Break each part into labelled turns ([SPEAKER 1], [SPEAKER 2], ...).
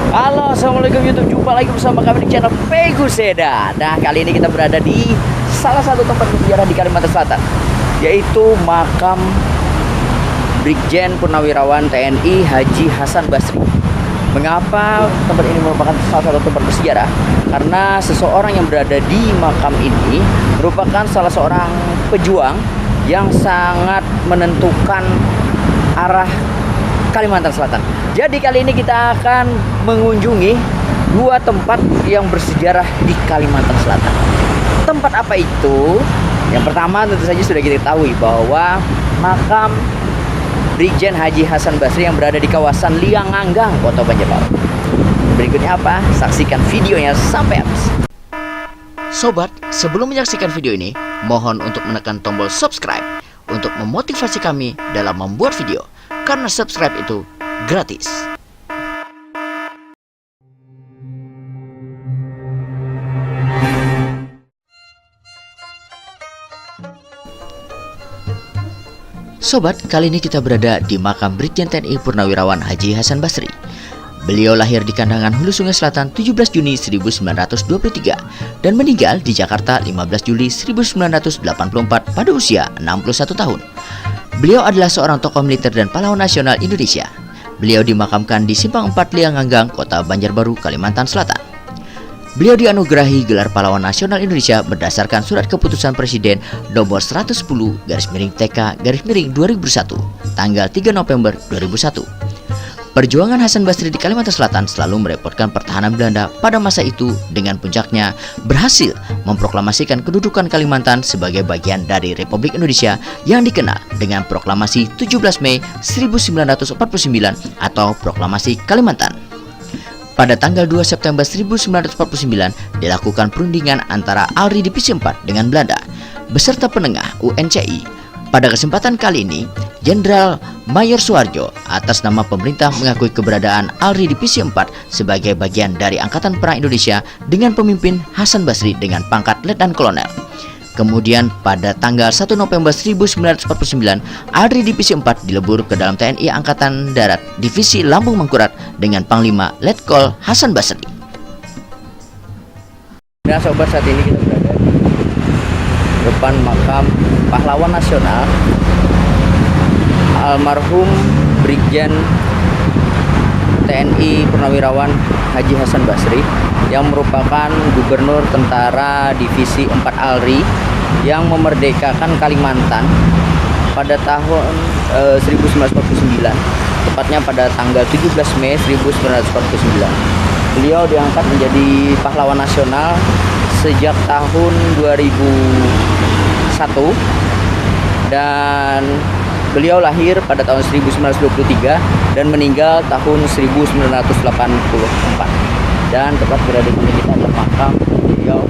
[SPEAKER 1] Halo, assalamualaikum YouTube. Jumpa lagi bersama kami di channel Pegu Seda. Nah, kali ini kita berada di salah satu tempat bersejarah di Kalimantan Selatan, yaitu makam Brigjen Purnawirawan TNI Haji Hasan Basri. Mengapa tempat ini merupakan salah satu tempat bersejarah? Karena seseorang yang berada di makam ini merupakan salah seorang pejuang yang sangat menentukan arah Kalimantan Selatan. Jadi kali ini kita akan mengunjungi dua tempat yang bersejarah di Kalimantan Selatan. Tempat apa itu? Yang pertama tentu saja sudah kita ketahui bahwa makam Brigjen Haji Hasan Basri yang berada di kawasan Lianganggang, Kota Banjarbaru. Berikutnya apa? Saksikan videonya sampai habis.
[SPEAKER 2] Sobat, sebelum menyaksikan video ini, mohon untuk menekan tombol subscribe untuk memotivasi kami dalam membuat video. Karena subscribe itu gratis. Sobat, kali ini kita berada di makam Brigjen TNI Purnawirawan Haji Hasan Basri. Beliau lahir di Kandangan Hulu Sungai Selatan 17 Juni 1923 dan meninggal di Jakarta 15 Juli 1984 pada usia 61 tahun. Beliau adalah seorang tokoh militer dan pahlawan nasional Indonesia. Beliau dimakamkan di Simpang 4 Lianganggang, Kota Banjarbaru, Kalimantan Selatan. Beliau dianugerahi gelar pahlawan nasional Indonesia berdasarkan surat keputusan Presiden nomor 110/TK/2001 tanggal 3 November 2001. Perjuangan Hasan Basri di Kalimantan Selatan selalu merepotkan pertahanan Belanda pada masa itu, dengan puncaknya berhasil memproklamasikan kedudukan Kalimantan sebagai bagian dari Republik Indonesia yang dikenal dengan Proklamasi 17 Mei 1949 atau Proklamasi Kalimantan. Pada tanggal 2 September 1949 dilakukan perundingan antara ALRI Divisi 4 dengan Belanda beserta penengah UNCI. Pada kesempatan kali ini, Jenderal Mayor Suharjo atas nama pemerintah mengakui keberadaan ALRI Divisi 4 sebagai bagian dari Angkatan Perang Indonesia dengan pemimpin Hasan Basri dengan pangkat Letnan Kolonel. Kemudian pada tanggal 1 November 1949, ALRI Divisi 4 dilebur ke dalam TNI Angkatan Darat Divisi Lambung Mangkurat dengan Panglima Letkol Hasan Basri.
[SPEAKER 1] Nah sobat, saat ini kita berada di depan makam pahlawan nasional almarhum Brigjen TNI Purnawirawan Haji Hasan Basri yang merupakan Gubernur Tentara Divisi 4 ALRI yang memerdekakan Kalimantan pada tahun 1949, tepatnya pada tanggal 17 Mei 1949. Beliau diangkat menjadi pahlawan nasional sejak tahun 2001 dan beliau lahir pada tahun 1923 dan meninggal tahun 1984. Dan tepat berada di kita adalah makam beliau,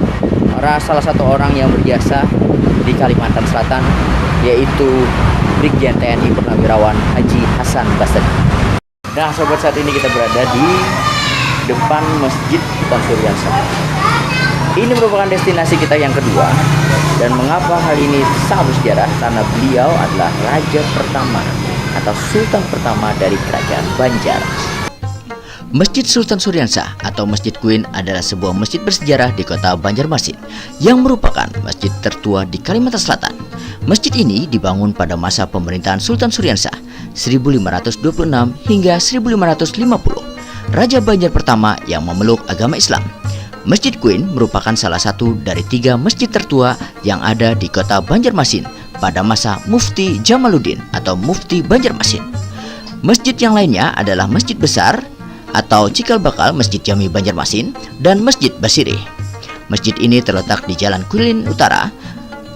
[SPEAKER 1] salah satu orang yang berjasa di Kalimantan Selatan, yaitu Brigjen TNI Purnawirawan Haji Hasan Basri. Nah sobat, saat ini kita berada di depan Masjid Sultan Syuriansyah. Ini merupakan destinasi kita yang kedua. Dan mengapa hal ini sangat bersejarah? Karena beliau adalah raja pertama atau sultan pertama dari kerajaan Banjar.
[SPEAKER 2] Masjid Sultan Syuriansyah atau Masjid Queen adalah sebuah masjid bersejarah di kota Banjarmasin yang merupakan masjid tertua di Kalimantan Selatan. Masjid ini dibangun pada masa pemerintahan Sultan Syuriansyah 1526 hingga 1550, raja Banjar pertama yang memeluk agama Islam. Masjid Queen merupakan salah satu dari 3 masjid tertua yang ada di kota Banjarmasin pada masa Mufti Jamaluddin atau Mufti Banjarmasin. Masjid yang lainnya adalah Masjid Besar atau Cikal Bakal Masjid Jami Banjarmasin dan Masjid Basirih. Masjid ini terletak di Jalan Queen Utara,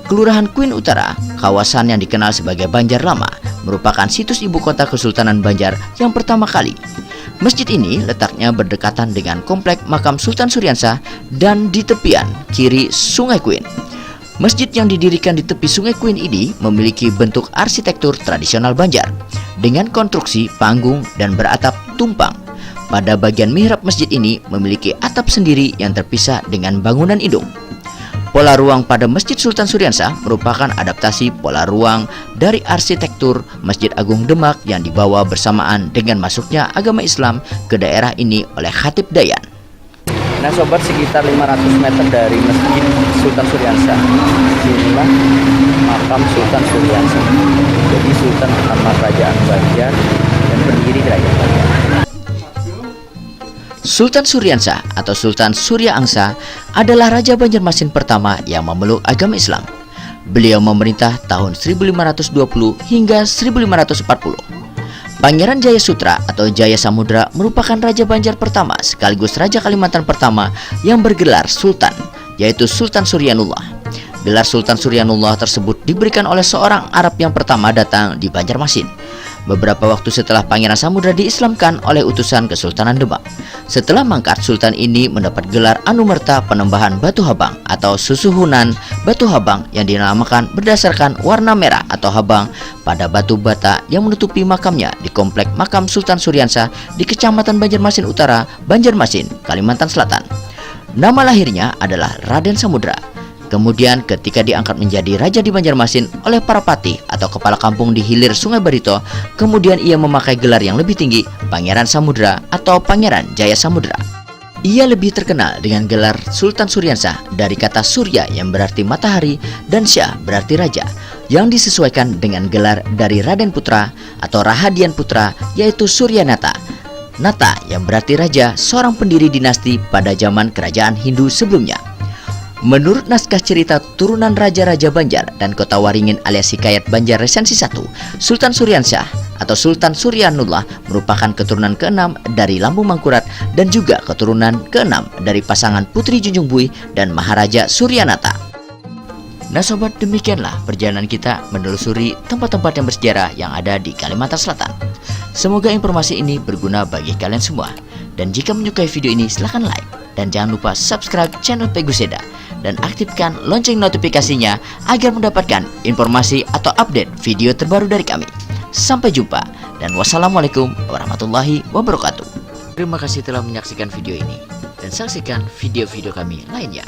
[SPEAKER 2] Kelurahan Queen Utara, kawasan yang dikenal sebagai Banjar Lama, merupakan situs ibu kota Kesultanan Banjar yang pertama kali. Masjid ini letaknya berdekatan dengan komplek makam Sultan Syuriansyah dan di tepian kiri Sungai Queen. Masjid yang didirikan di tepi Sungai Queen ini memiliki bentuk arsitektur tradisional Banjar dengan konstruksi panggung dan beratap tumpang. Pada bagian mihrab masjid ini memiliki atap sendiri yang terpisah dengan bangunan indung. Pola ruang pada Masjid Sultan Suryansah merupakan adaptasi pola ruang dari arsitektur Masjid Agung Demak yang dibawa bersamaan dengan masuknya agama Islam ke daerah ini oleh Khatib Dayan.
[SPEAKER 1] Nah sobat, sekitar 500 meter dari Masjid Sultan Suryansah, inilah makam Sultan Suryansah. Jadi Sultan pertama Kerajaan Banjar dan pendiri Kerajaan Banjar.
[SPEAKER 2] Sultan Suryansah atau Sultan Surya Angsa adalah Raja Banjarmasin pertama yang memeluk agama Islam. Beliau memerintah tahun 1520 hingga 1540. Pangeran Jaya Sutra atau Jaya Samudra merupakan Raja Banjar pertama sekaligus Raja Kalimantan pertama yang bergelar Sultan, yaitu Sultan Suryanullah. Gelar Sultan Suryanullah tersebut diberikan oleh seorang Arab yang pertama datang di Banjarmasin beberapa waktu setelah Pangeran Samudra diislamkan oleh utusan Kesultanan Demak. Setelah mangkat, Sultan ini mendapat gelar Anumerta Penembahan Batu Habang atau Susuhunan Batu Habang yang dinamakan berdasarkan warna merah atau habang pada batu bata yang menutupi makamnya di komplek makam Sultan Suryansah di Kecamatan Banjarmasin Utara, Banjarmasin, Kalimantan Selatan. Nama lahirnya adalah Raden Samudra. Kemudian ketika diangkat menjadi raja di Banjarmasin oleh para patih atau kepala kampung di hilir Sungai Barito, kemudian ia memakai gelar yang lebih tinggi, Pangeran Samudra atau Pangeran Jaya Samudra. Ia lebih terkenal dengan gelar Sultan Suryansah dari kata Surya yang berarti matahari dan Syah berarti raja, yang disesuaikan dengan gelar dari Raden Putra atau Rahadian Putra yaitu Suryanata. Nata yang berarti raja, seorang pendiri dinasti pada zaman kerajaan Hindu sebelumnya. Menurut naskah cerita turunan Raja-Raja Banjar dan Kota Waringin alias Hikayat Banjar Resensi 1, Sultan Suryansah atau Sultan Suryanullah merupakan keturunan ke-6 dari Lambung Mangkurat dan juga keturunan ke-6 dari pasangan Putri Junjung Buih dan Maharaja Suryanata. Nah sobat, demikianlah perjalanan kita menelusuri tempat-tempat yang bersejarah yang ada di Kalimantan Selatan. Semoga informasi ini berguna bagi kalian semua. Dan jika menyukai video ini silahkan like. Dan jangan lupa subscribe channel Peguseda dan aktifkan lonceng notifikasinya agar mendapatkan informasi atau update video terbaru dari kami. Sampai jumpa dan wassalamualaikum warahmatullahi wabarakatuh. Terima kasih telah menyaksikan video ini dan saksikan video-video kami lainnya.